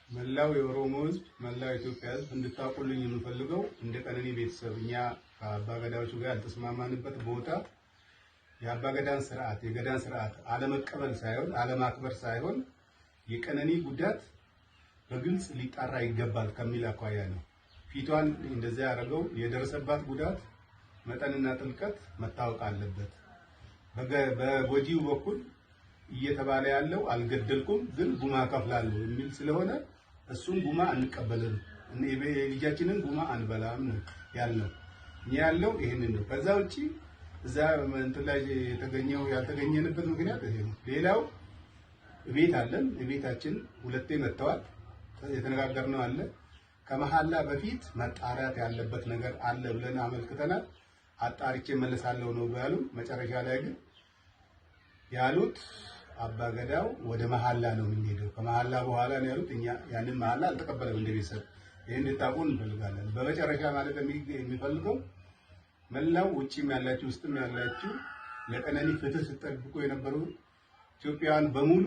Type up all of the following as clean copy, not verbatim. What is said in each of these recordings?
መላው የኦሮሞ ህዝብ መላው ኢትዮጵያ ህዝብ እንድታውቁልኝ የምፈልገው እንደ ቀነኒ ቤተሰብኛ ከአባገዳዎቹ ጋር ያልተስማማንበት ቦታ የአባገዳን ስርዓት የገዳን ስርዓት አለመቀበል ሳይሆን አለማክበር ሳይሆን የቀነኒ ጉዳት በግልጽ ሊጣራ ይገባል ከሚል አኳያ ነው። ፊቷን እንደዛ ያደረገው የደረሰባት ጉዳት መጠንና ጥልቀት መታወቅ አለበት። በጎጂው በኩል እየተባለ ያለው አልገደልኩም ግን ጉማ ከፍላለሁ የሚል ስለሆነ እሱን ጉማ አንቀበልም ልጃችንን ጉማ አንበላም ነው ያለው። ያለው ይሄንን ነው። ከዛ ውጪ እዛ እንትን ላይ የተገኘው ያልተገኘንበት ምክንያት ይሄ ነው። ሌላው ቤት አለን። ቤታችን ሁለቴ መጥተዋል። የተነጋገርነው አለ። ከመሐላ በፊት መጣራት ያለበት ነገር አለ ብለን አመልክተናል። አጣርቼ መለሳለሁ ነው ያሉ። መጨረሻ ላይ ግን ያሉት አባገዳው ወደ መሐላ ነው የሚሄደው ከመሐላ በኋላ ነው ያሉት። እኛ ያንን መሐላ አልተቀበለም እንደ ቤተሰብ። ይሄን እንድታውቁ እንፈልጋለን። በመጨረሻ ማለት የሚፈልገው መላው ውጪም ያላችሁ ውስጥም ያላችሁ ለቀነኒ ፍትህ ስትጠብቁ የነበሩ ኢትዮጵያውያን በሙሉ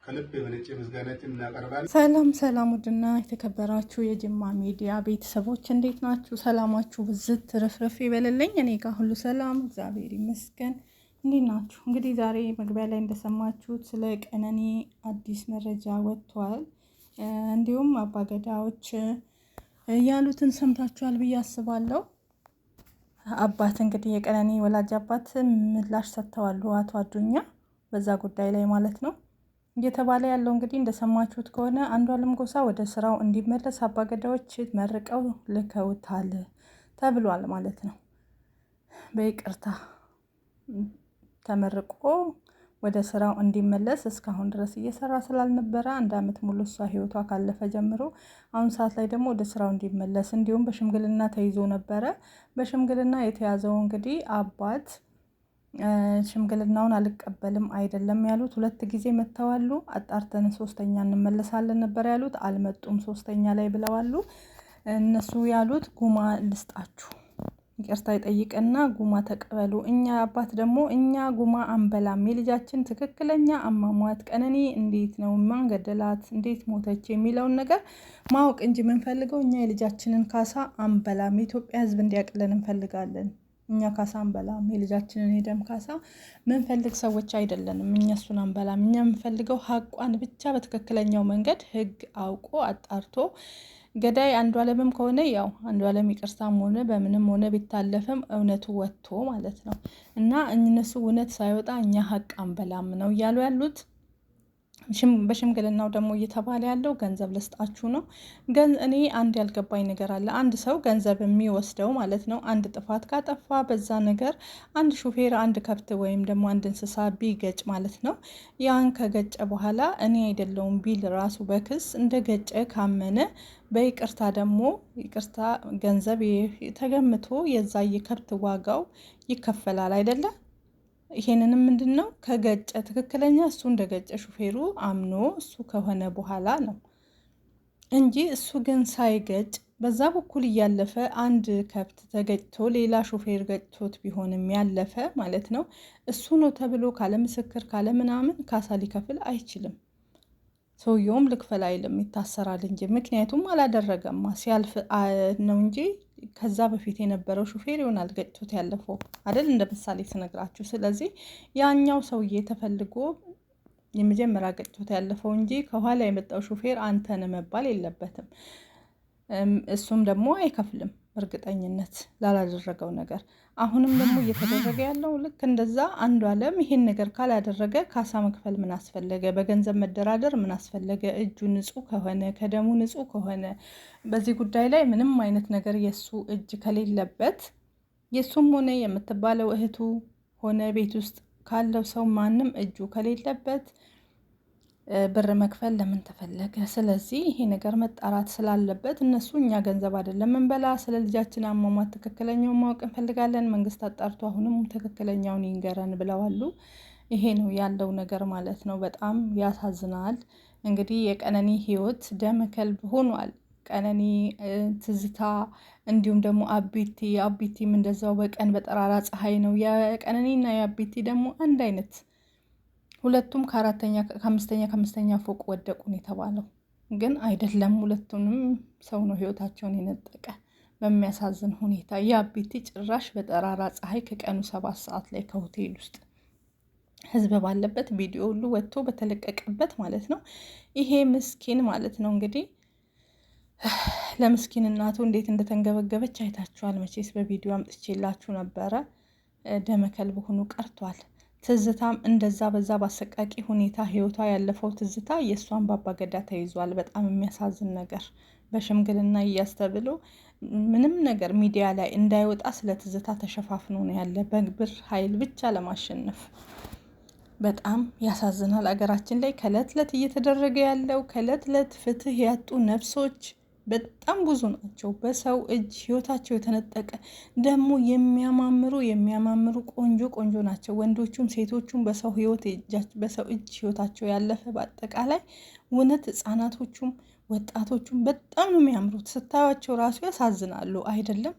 ከልብ የመነጨ ምስጋናችን እናቀርባለን። ሰላም ውድና የተከበራችሁ የጅማ ሚዲያ ቤተሰቦች እንዴት ናችሁ? ሰላማችሁ ብዝት ትርፍርፍ ይበልልኝ። እኔ ጋር ሁሉ ሰላም እግዚአብሔር ይመስገን። እንዴት ናችሁ? እንግዲህ ዛሬ መግቢያ ላይ እንደሰማችሁት ስለ ቀነኒ አዲስ መረጃ ወጥቷል። እንዲሁም አባገዳዎች ያሉትን ሰምታችኋል ብዬ አስባለሁ። አባት እንግዲህ የቀነኒ ወላጅ አባት ምላሽ ሰጥተዋል፣ አቶ አዱኛ በዛ ጉዳይ ላይ ማለት ነው። እየተባለ ያለው እንግዲህ እንደሰማችሁት ከሆነ አንዷለም ጎሳ ወደ ስራው እንዲመለስ አባገዳዎች መርቀው ልከውታል ተብሏል ማለት ነው። በይቅርታ ተመርቆ ወደ ስራው እንዲመለስ እስካሁን ድረስ እየሰራ ስላልነበረ 1 አመት ሙሉ እሷ ህይወቷ ካለፈ ጀምሮ አሁን ሰዓት ላይ ደግሞ ወደ ስራው እንዲመለስ እንዲሁም በሽምግልና ተይዞ ነበረ። በሽምግልና የተያዘው እንግዲህ አባት ሽምግልናውን አልቀበልም አይደለም ያሉት። 2 ጊዜ መተዋሉ። አጣርተን 3ኛ እንመለሳለን ነበር ያሉት። አልመጡም 3ኛ ላይ ብለዋሉ። እነሱ ያሉት ጉማ ልስጣችሁ ይቅርታ ይጠይቅና ጉማ ተቀበሉ። እኛ አባት ደግሞ እኛ ጉማ አንበላም፣ የልጃችን ትክክለኛ አሟሟት ቀነኒ እንዴት ነው ማን ገደላት እንዴት ሞተች የሚለውን ነገር ማወቅ እንጂ የምንፈልገው እኛ የልጃችንን ካሳ አንበላም። የኢትዮጵያ ህዝብ እንዲያቅለን እንፈልጋለን። እኛ ካሳ አንበላም፣ የልጃችንን የደም ካሳ ምንፈልግ ሰዎች አይደለንም። እኛ እሱን አንበላም። እኛ የምንፈልገው ሀቋን ብቻ በትክክለኛው መንገድ ህግ አውቆ አጣርቶ ገዳይ አንዷለምም ከሆነ ያው አንዷለም ይቅርታም ሆነ በምንም ሆነ ቢታለፈም እውነቱ ወጥቶ ማለት ነው። እና እነሱ እውነት ሳይወጣ እኛ ሀቅ አንበላም ነው እያሉ ያሉት። በሽምግልናው ደግሞ እየተባለ ያለው ገንዘብ ልስጣችሁ ነው። እኔ አንድ ያልገባኝ ነገር አለ። አንድ ሰው ገንዘብ የሚወስደው ማለት ነው አንድ ጥፋት ካጠፋ በዛ ነገር አንድ ሹፌር አንድ ከብት ወይም ደግሞ አንድ እንስሳ ቢገጭ ማለት ነው ያን ከገጨ በኋላ እኔ አይደለሁም ቢል ራሱ በክስ እንደ ገጨ ካመነ በይቅርታ ደግሞ ይቅርታ ገንዘብ ተገምቶ የዛ የከብት ዋጋው ይከፈላል አይደለ? ይሄንንም ምንድነው ከገጨ ትክክለኛ እሱ እንደገጨ ሹፌሩ አምኖ እሱ ከሆነ በኋላ ነው እንጂ እሱ ግን ሳይገጭ በዛ በኩል እያለፈ አንድ ከብት ተገጭቶ ሌላ ሹፌር ገጭቶት ቢሆንም ያለፈ ማለት ነው እሱ ነው ተብሎ ካለ ምስክር ካለ ምናምን ካሳ ሊከፍል አይችልም። ሰውየውም ልክፈል አይልም፣ ይታሰራል እንጂ። ምክንያቱም አላደረገማ ሲያልፍ ነው እንጂ ከዛ በፊት የነበረው ሹፌር ይሆናል ገጭቶት ያለፈው አይደል? እንደ ምሳሌ ስነግራችሁ። ስለዚህ ያኛው ሰውዬ ተፈልጎ የመጀመሪያ ገጭቶት ያለፈው እንጂ ከኋላ የመጣው ሹፌር አንተን መባል የለበትም። እሱም ደግሞ አይከፍልም እርግጠኝነት ላላደረገው ነገር። አሁንም ደግሞ እየተደረገ ያለው ልክ እንደዛ አንዷለም ይሄን ነገር ካላደረገ ካሳ መክፈል ምን አስፈለገ? በገንዘብ መደራደር ምን አስፈለገ? እጁ ንጹህ ከሆነ ከደሙ ንጹህ ከሆነ በዚህ ጉዳይ ላይ ምንም አይነት ነገር የሱ እጅ ከሌለበት የሱም ሆነ የምትባለው እህቱ ሆነ ቤት ውስጥ ካለው ሰው ማንም እጁ ከሌለበት ብር መክፈል ለምን ተፈለገ? ስለዚህ ይሄ ነገር መጣራት ስላለበት እነሱ እኛ ገንዘብ አይደለም እንበላ፣ ስለ ልጃችን አሟሟት ትክክለኛውን ማወቅ እንፈልጋለን፣ መንግስት አጣርቶ አሁንም ትክክለኛውን ይንገረን ብለዋሉ። ይሄ ነው ያለው ነገር ማለት ነው። በጣም ያሳዝናል። እንግዲህ የቀነኒ ህይወት ደም ከልብ ሆኗል። ቀነኒ ትዝታ እንዲሁም ደግሞ አቢቲም እንደዛው በቀን በጠራራ ፀሐይ ነው። የቀነኒና የአቢቲ ደግሞ አንድ አይነት ሁለቱም ከ4ኛ ከ5ኛ ፎቅ ወደቁ ነው የተባለው። ግን አይደለም። ሁለቱንም ሰው ነው ህይወታቸውን የነጠቀ በሚያሳዝን ሁኔታ። የአቤቲ ጭራሽ በጠራራ ፀሐይ ከቀኑ 7 ሰዓት ላይ ከሆቴል ውስጥ ህዝብ ባለበት ቪዲዮ ሁሉ ወጥቶ በተለቀቀበት ማለት ነው። ይሄ ምስኪን ማለት ነው እንግዲህ ለምስኪን እናቱ እንዴት እንደተንገበገበች አይታችኋል። መቼስ በቪዲዮ አምጥቼላችሁ ነበረ። ደመከልብ ሆኖ ቀርቷል። ትዝታም እንደዛ በዛ በአሰቃቂ ሁኔታ ህይወቷ ያለፈው ትዝታ የእሷን በአባገዳ ተይዟል። በጣም የሚያሳዝን ነገር በሽምግልና እያስተብሎ ምንም ነገር ሚዲያ ላይ እንዳይወጣ ስለ ትዝታ ተሸፋፍኖ ነው ያለ በብር ኃይል ብቻ ለማሸነፍ። በጣም ያሳዝናል። አገራችን ላይ ከእለት እለት እየተደረገ ያለው ከእለት እለት ፍትህ ያጡ ነፍሶች በጣም ብዙ ናቸው። በሰው እጅ ህይወታቸው የተነጠቀ ደግሞ የሚያማምሩ ቆንጆ ናቸው። ወንዶቹም ሴቶቹም በሰው እጅ ህይወታቸው ያለፈ በአጠቃላይ እውነት ህጻናቶቹም ወጣቶቹም በጣም ነው የሚያምሩት። ስታዩቸው ራሱ ያሳዝናሉ አይደለም።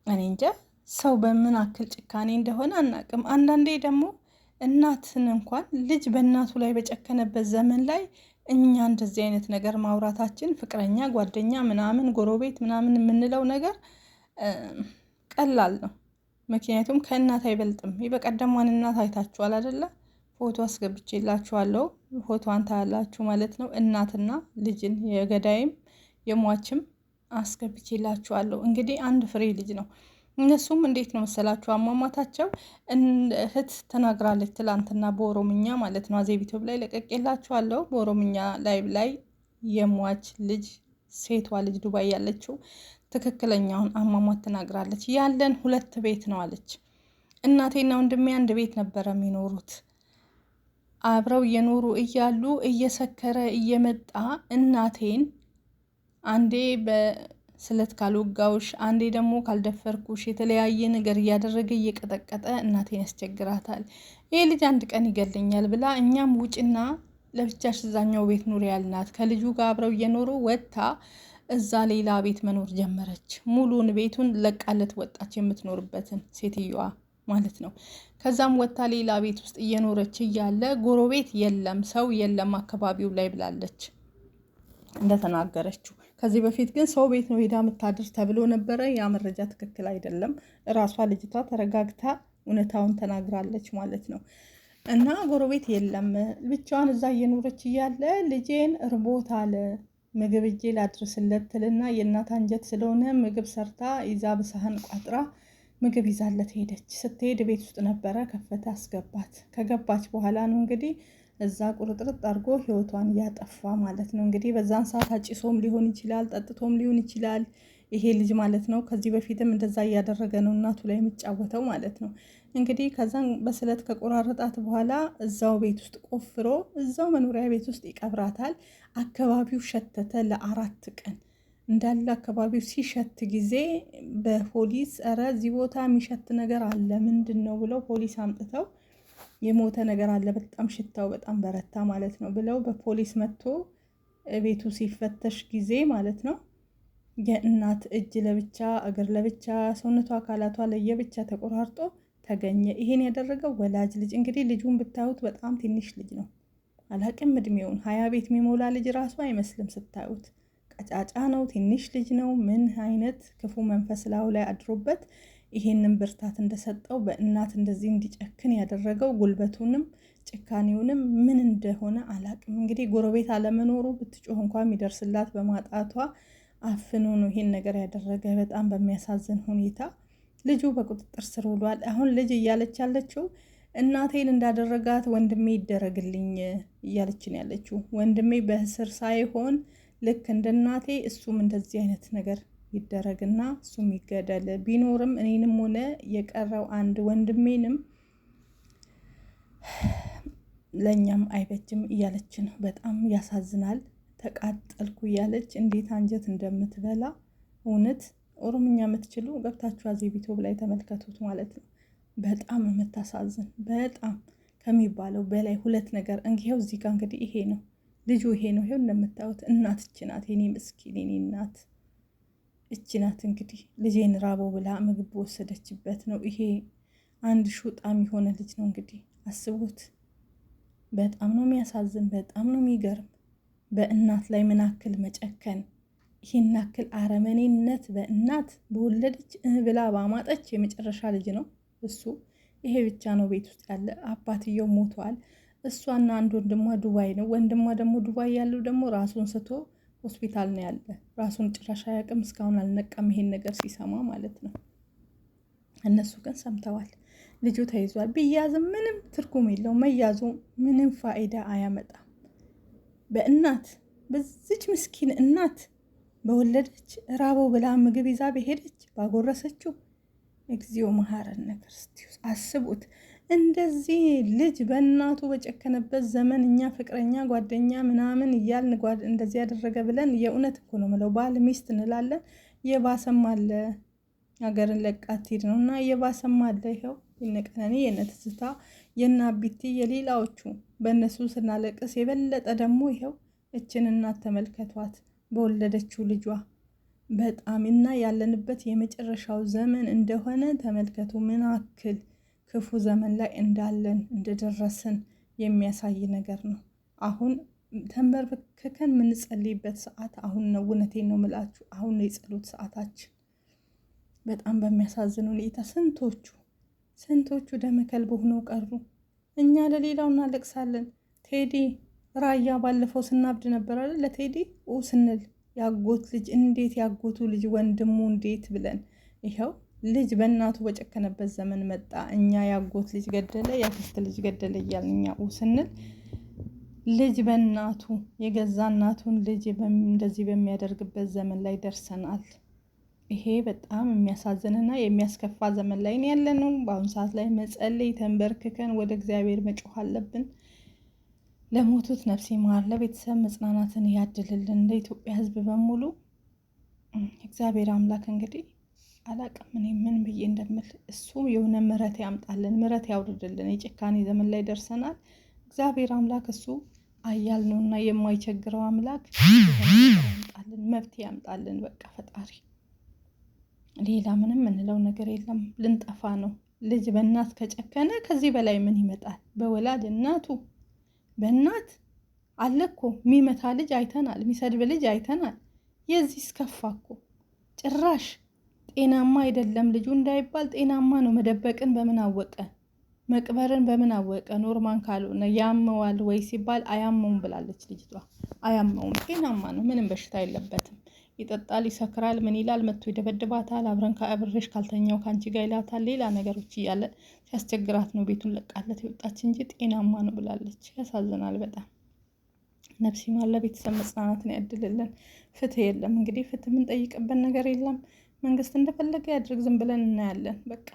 እኔ እንጃ ሰው በምን አክል ጭካኔ እንደሆነ አናቅም። አንዳንዴ ደግሞ እናትን እንኳን ልጅ በእናቱ ላይ በጨከነበት ዘመን ላይ እኛ እንደዚህ አይነት ነገር ማውራታችን ፍቅረኛ፣ ጓደኛ ምናምን ጎረቤት ምናምን የምንለው ነገር ቀላል ነው። ምክንያቱም ከእናት አይበልጥም። በቀደሟን እናት አይታችኋል አይደለ? ፎቶ አስገብቼላችኋለሁ። ፎቶዋን ታያላችሁ ማለት ነው። እናትና ልጅን የገዳይም የሟችም አስገብቼላችኋለሁ። እንግዲህ አንድ ፍሬ ልጅ ነው። እነሱም እንዴት ነው መሰላችሁ አሟሟታቸው? እህት ተናግራለች ትላንትና በኦሮምኛ ማለት ነው። አዜብ ዩቲዩብ ላይ ለቀቄላችኋለሁ። በኦሮምኛ ላይ የሟች ልጅ ሴቷ ልጅ ዱባይ ያለችው ትክክለኛውን አሟሟት ተናግራለች። ያለን 2 ቤት ነው አለች። እናቴና ወንድሜ አንድ ቤት ነበረ የሚኖሩት። አብረው እየኖሩ እያሉ እየሰከረ እየመጣ እናቴን አንዴ በስለት ካልወጋውሽ፣ አንዴ ደግሞ ካልደፈርኩሽ የተለያየ ነገር እያደረገ እየቀጠቀጠ እናቴን ያስቸግራታል። ይሄ ልጅ አንድ ቀን ይገለኛል ብላ እኛም ውጭና ለብቻሽ እዛኛው ቤት ኑሪ ያልናት። ከልጁ ጋር አብረው እየኖሩ ወጥታ እዛ ሌላ ቤት መኖር ጀመረች። ሙሉን ቤቱን ለቃለት ወጣች፣ የምትኖርበትን ሴትዮዋ ማለት ነው። ከዛም ወጥታ ሌላ ቤት ውስጥ እየኖረች እያለ ጎረቤት የለም ሰው የለም አካባቢው ላይ ብላለች እንደተናገረችው። ከዚህ በፊት ግን ሰው ቤት ነው ሄዳ የምታድር ተብሎ ነበረ። ያ መረጃ ትክክል አይደለም። እራሷ ልጅቷ ተረጋግታ እውነታውን ተናግራለች ማለት ነው። እና ጎረቤት የለም ብቻዋን እዛ እየኖረች እያለ ልጄን እርቦታል ምግብ እጄ ላድርስለት ትልና የእናት አንጀት ስለሆነ ምግብ ሰርታ ይዛ በሳህን ቋጥራ ምግብ ይዛለት ሄደች። ስትሄድ ቤት ውስጥ ነበረ፣ ከፈተ፣ አስገባት። ከገባች በኋላ ነው እንግዲህ እዛ ቁርጥርጥ አድርጎ ህይወቷን እያጠፋ ማለት ነው። እንግዲህ በዛን ሰዓት አጭሶም ሊሆን ይችላል፣ ጠጥቶም ሊሆን ይችላል ይሄ ልጅ ማለት ነው። ከዚህ በፊትም እንደዛ እያደረገ ነው እናቱ ላይ የሚጫወተው ማለት ነው። እንግዲህ ከዛን በስለት ከቆራረጣት በኋላ እዛው ቤት ውስጥ ቆፍሮ እዛው መኖሪያ ቤት ውስጥ ይቀብራታል። አካባቢው ሸተተ ለ4 ቀን እንዳለ አካባቢው ሲሸት ጊዜ በፖሊስ ኧረ እዚህ ቦታ የሚሸት ነገር አለ ምንድን ነው ብለው ፖሊስ አምጥተው የሞተ ነገር አለ በጣም ሽታው በጣም በረታ ማለት ነው ብለው በፖሊስ መጥቶ ቤቱ ሲፈተሽ ጊዜ ማለት ነው የእናት እጅ ለብቻ እግር ለብቻ ሰውነቷ አካላቷ ለየብቻ ተቆራርጦ ተገኘ። ይሄን ያደረገው ወላጅ ልጅ እንግዲህ ልጁን ብታዩት በጣም ትንሽ ልጅ ነው። አላቅም እድሜውን 20 ቤት የሚሞላ ልጅ ራሱ አይመስልም ስታዩት። ቀጫጫ ነው፣ ትንሽ ልጅ ነው። ምን አይነት ክፉ መንፈስ ላዩ ላይ አድሮበት ይሄንን ብርታት እንደሰጠው በእናት እንደዚህ እንዲጨክን ያደረገው ጉልበቱንም ጭካኔውንም ምን እንደሆነ አላቅም። እንግዲህ ጎረቤት አለመኖሩ ብትጮህ እንኳን የሚደርስላት በማጣቷ አፍኖ ነው ይሄን ነገር ያደረገ። በጣም በሚያሳዝን ሁኔታ ልጁ በቁጥጥር ስር ውሏል። አሁን ልጅ እያለች ያለችው እናቴን እንዳደረጋት ወንድሜ ይደረግልኝ እያለችን ያለችው። ወንድሜ በእስር ሳይሆን ልክ እንደ እናቴ እሱም እንደዚህ አይነት ነገር ይደረግና እሱም ይገደል፣ ቢኖርም እኔንም ሆነ የቀረው አንድ ወንድሜንም ለኛም አይበጅም እያለች ነው። በጣም ያሳዝናል። ተቃጠልኩ እያለች እንዴት አንጀት እንደምትበላ እውነት። ኦሮምኛ የምትችሉ ገብታችሁ አዜብ ዩቲዩብ ላይ ተመልከቱት ማለት ነው። በጣም የምታሳዝን በጣም ከሚባለው በላይ 2 ነገር እንግዲህ እዚህ ጋር እንግዲህ ይሄ ነው ልጁ ይሄ ነው። ይሄው እንደምታዩት እናት እቺ ናት። የኔ ምስኪን የኔ እናት እቺ ናት። እንግዲህ ልጄን ራቦ ብላ ምግብ ወሰደችበት ነው። ይሄ አንድ ሹጣም የሆነ ልጅ ነው እንግዲህ አስቡት። በጣም ነው የሚያሳዝን፣ በጣም ነው የሚገርም። በእናት ላይ ምን ያክል መጨከን፣ ይህን ያክል አረመኔነት በእናት በወለደች ብላ ባማጠች የመጨረሻ ልጅ ነው እሱ። ይሄ ብቻ ነው ቤት ውስጥ ያለ። አባትየው ሞቷል። እሷና አንድ ወንድሟ ዱባይ ነው። ወንድሟ ደግሞ ዱባይ ያለው ደግሞ ራሱን ስቶ ሆስፒታል ነው ያለ። ራሱን ጭራሽ አያውቅም። እስካሁን አልነቃም፣ ይሄን ነገር ሲሰማ ማለት ነው። እነሱ ግን ሰምተዋል። ልጁ ተይዟል። ቢያዝም ምንም ትርጉም የለው። መያዙ ምንም ፋይዳ አያመጣም። በእናት በዚች ምስኪን እናት በወለደች ራበው ብላ ምግብ ይዛ በሄደች ባጎረሰችው። እግዚኦ መሐረነ ክርስቶስ። አስቡት እንደዚህ ልጅ በእናቱ በጨከነበት ዘመን እኛ ፍቅረኛ ጓደኛ ምናምን እያልን እንደዚህ ያደረገ ብለን የእውነት እኮ ነው የምለው። ባል ሚስት እንላለን። የባሰም አለ፣ ሀገርን ለቃት ሄድ ነው እና የባሰም አለ። ይኸው የነቀነኒ የነትዝታ የናቢቲ የሌላዎቹ በእነሱ ስናለቅስ የበለጠ ደግሞ ይኸው እችን እናት ተመልከቷት በወለደችው ልጇ። በጣም እና ያለንበት የመጨረሻው ዘመን እንደሆነ ተመልከቱ። ምን ያክል ክፉ ዘመን ላይ እንዳለን እንደደረስን የሚያሳይ ነገር ነው። አሁን ተንበርክከን የምንጸልይበት ሰዓት አሁን ነው። እውነቴን ነው የምላችሁ፣ አሁን ነው የጸሎት ሰዓታችን። በጣም በሚያሳዝን ሁኔታ ስንቶቹ ደመከልብ ሆነው ቀሩ። እኛ ለሌላው እናለቅሳለን። ቴዲ ራያ ባለፈው ስናብድ ነበር አይደል? ለቴዲ ስንል ያጎት ልጅ እንዴት ያጎቱ ልጅ ወንድሙ እንዴት ብለን ይኸው ልጅ በእናቱ በጨከነበት ዘመን መጣ። እኛ ያጎት ልጅ ገደለ፣ ያክስት ልጅ ገደለ እያልን እኛ ስንል ልጅ በእናቱ የገዛ እናቱን ልጅ እንደዚህ በሚያደርግበት ዘመን ላይ ደርሰናል። ይሄ በጣም የሚያሳዝንና የሚያስከፋ ዘመን ላይ ያለነው። በአሁኑ ሰዓት ላይ መጸለይ፣ ተንበርክከን ወደ እግዚአብሔር መጮህ አለብን። ለሞቱት ነፍስ ይማር፣ ለቤተሰብ መጽናናትን ያድልልን። እንደ ኢትዮጵያ ሕዝብ በሙሉ እግዚአብሔር አምላክ እንግዲህ አላቅም እኔ ምን ብዬ እንደምል። እሱ የሆነ ምሕረት ያምጣልን፣ ምሕረት ያውርድልን። የጭካኔ ዘመን ላይ ደርሰናል። እግዚአብሔር አምላክ እሱ አያል ነውና የማይቸግረው አምላክ ያምጣልን፣ መፍትሄ ያምጣልን። በቃ ፈጣሪ፣ ሌላ ምንም እንለው ነገር የለም። ልንጠፋ ነው። ልጅ በእናት ከጨከነ ከዚህ በላይ ምን ይመጣል? በወላድ እናቱ በእናት አለ እኮ የሚመታ ልጅ አይተናል፣ የሚሰድብ ልጅ አይተናል። የዚህ እስከፋ እኮ ጭራሽ ጤናማ አይደለም ልጁ እንዳይባል ጤናማ ነው። መደበቅን በምን አወቀ? መቅበርን በምን አወቀ? ኖርማን ካልሆነ ያመዋል ወይ ሲባል አያመውም ብላለች ልጅቷ። አያመውም፣ ጤናማ ነው፣ ምንም በሽታ የለበትም። ይጠጣል፣ ይሰክራል፣ ምን ይላል፣ መጥቶ ይደበድባታል፣ አብሬሽ ካልተኛው ከአንቺ ጋር ይላታል፣ ሌላ ነገሮች እያለ ሲያስቸግራት ነው ቤቱን ለቃለት የወጣች እንጂ ጤናማ ነው ብላለች። ያሳዝናል በጣም። ነፍስ ይማር፣ ለቤተሰብ መጽናናትን ያድልልን። ፍትህ የለም እንግዲህ፣ ፍትህ የምንጠይቅበት ነገር የለም። መንግስት እንደፈለገ ያድርግ፣ ዝም ብለን እናያለን በቃ።